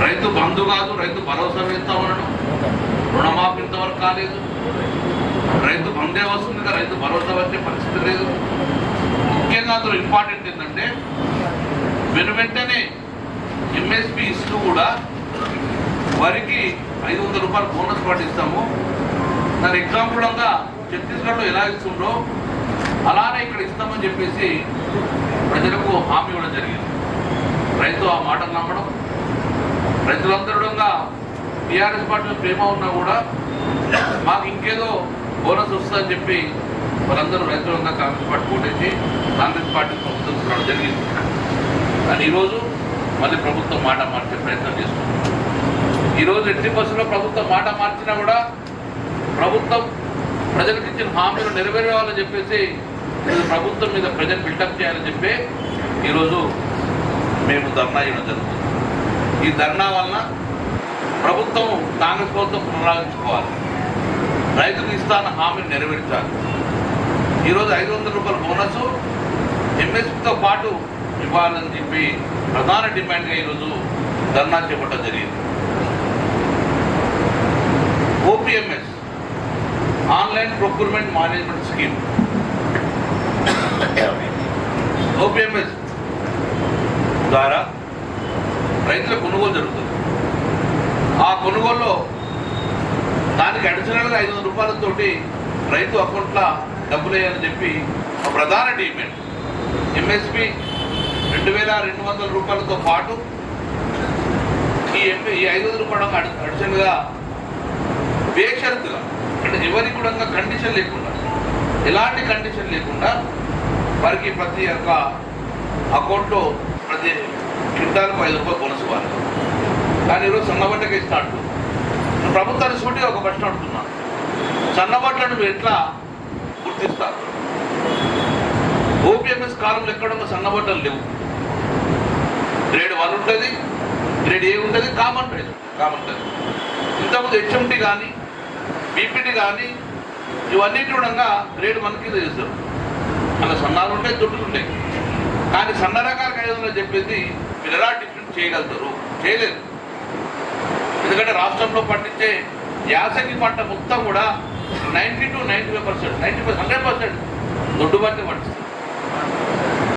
రైతు బంధు కాదు, రైతు భరోసా వేస్తామనడం, రుణమాఫీ ఇంతవరకు కాలేదు. రైతు బందే వస్తుంది, రైతు భరోసా వచ్చే పరిస్థితి లేదు. ముఖ్యంగా అందులో ఇంపార్టెంట్ ఏంటంటే వెంటనే ఎంఎస్పి ఇస్తూ కూడా వరికి 500 రూపాయలు బోనస్ పాటిస్తాము. దాని ఎగ్జాంపుల్గా ఛత్తీస్గఢ్లో ఎలా ఇస్తుండ్రో అలానే ఇక్కడ ఇస్తామని చెప్పేసి ప్రజలకు హామీ ఇవ్వడం జరిగింది. రైతు ఆ మాటలు నమ్మడం, రైతులందరూ టీఆర్ఎస్ పార్టీ ప్రేమ ఉన్నా కూడా మాకు ఇంకేదో బోనస్ వస్తుందని చెప్పి వాళ్ళందరూ రైతులంగా కాంగ్రెస్ పార్టీ ఓటేసి కాంగ్రెస్ పార్టీ ప్రభుత్వం రావడం జరిగింది. కానీ ఈరోజు మళ్ళీ ప్రభుత్వం మాట మార్చే ప్రయత్నం చేస్తుంది. ఈరోజు 80% ప్రభుత్వం మాట మార్చినా కూడా ప్రభుత్వం ప్రజలకు ఇచ్చిన హామీలు నెరవేరాలని చెప్పేసి ప్రభుత్వం మీద ప్రజలు బిల్డప్ చేయాలని చెప్పి ఈరోజు మేము ధర్నా చేయడం జరుగుతుంది. ఈ ధర్నా వలన ప్రభుత్వం కాంగ్రెస్ ప్రభుత్వం పునరాలోచించుకోవాలి, రైతుకు ఇస్తాన హామీని నెరవేర్చాలి. ఈరోజు 500 రూపాయల బోనస్ ఎంఎస్పీతో పాటు ఇవ్వాలని చెప్పి ప్రధాన డిమాండ్గా ఈరోజు ధర్నా చేపట్టడం జరిగింది. OPMS online procurement management scheme, OPMS ద్వారా రైతుల కొనుగోలు జరుగుతుంది. ఆ కొనుగోలులో దానికి అడిషనల్గా 500 రూపాయలతోటి రైతు అకౌంట్లో డబ్బులు వేయాలని చెప్పి ఒక ప్రధాన డిమాండ్. ఎంఎస్పి 2200 రూపాయలతో పాటు ఈ 500 రూపాయలు అడిషనల్గా బేషరతుగా, అంటే ఎవరికి కూడా కండిషన్ లేకుండా, ఎలాంటి కండిషన్ లేకుండా వారికి ప్రతి ఒక్క అకౌంట్లో ప్రతి క్వింటాలకు 5 రూపాయలు బోనస్ ఇవ్వాలి. కానీ ఈరోజు సన్నబట్టకే ఇస్తాడు. ప్రభుత్వాన్ని సూటిగా ఒక ప్రశ్న అడుగుతున్నాను, సన్నబట్టలను నువ్వు ఎట్లా గుర్తిస్తారు? ఓపీఎంఎస్ కాలంలో ఎక్కడ సన్నబట్టలు లేవు. గ్రేడ్ 1 ఉంటుంది, గ్రేడ్ ఏ ఉంటుంది, కామన్ ఉంటుంది. ఇంతకుముందు హెచ్ఎంటీ కానీ బీపీటీ కానీ ఇవన్నిటి కూడా గ్రేడ్ 1 కింద చేస్తారు. అలా సన్నాలు ఉంటాయి, దొడ్డులు ఉంటాయి. కానీ సన్న రకాల ఖైదులు చెప్పేసి మీరు ఎలా డిఫరెంట్ చేయగలుగుతారు? చేయలేరు. ఎందుకంటే రాష్ట్రంలో పండించే యాసంగి పంట మొత్తం కూడా 90 to 95%, 100% దొడ్డు బట్టి పండిస్తారు.